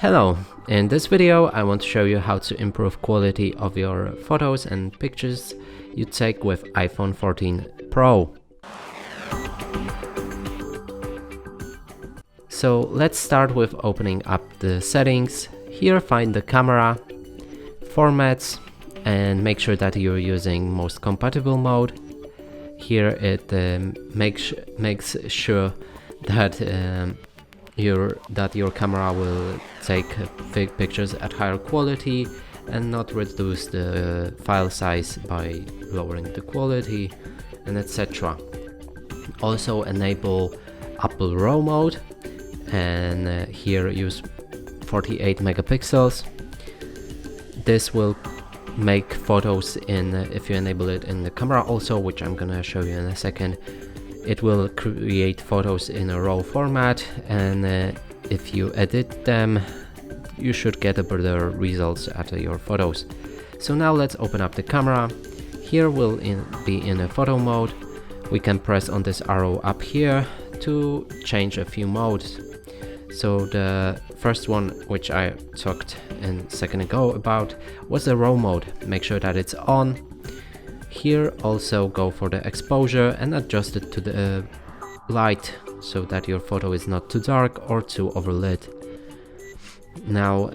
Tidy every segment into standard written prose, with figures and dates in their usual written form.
Hello, in this video I want to show you how to improve quality of your photos and pictures you take with iPhone 14 Pro. So let's start with opening up the settings. Here find the camera, formats, and make sure that you're using most compatible mode. Here it makes sure that your camera will take big pictures at higher quality and not reduce the file size by lowering the quality, and etc. Also enable Apple RAW mode, and here use 48 megapixels. This will make photos in, if you enable it in the camera also, which I'm gonna show you in a second, it will create photos in a RAW format, and if you edit them you should get a better results at your photos. So now let's open up the camera. Here we'll be in a photo mode. We can press on this arrow up here to change a few modes. So the first one, which I talked a second ago about, was the RAW mode. Make sure that it's on. Here also go for the exposure and adjust it to the light so that your photo is not too dark or too overlit. Now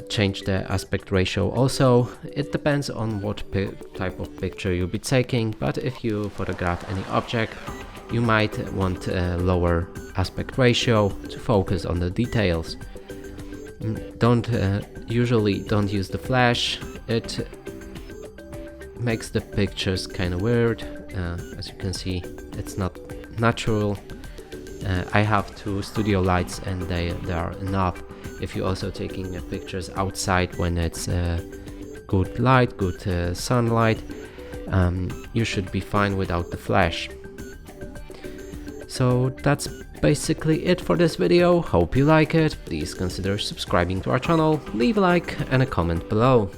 change the aspect ratio also. It depends on what type of picture you'll be taking, but if you photograph any object you might want a lower aspect ratio to focus on the details. Usually don't use the flash. It makes the pictures kind of weird. As you can see, it's not natural. I have two studio lights and they are enough. If you're also taking pictures outside when it's good light, good sunlight, you should be fine without the flash. So that's basically it for this video. Hope you like it. Please consider subscribing to our channel, leave a like and a comment below.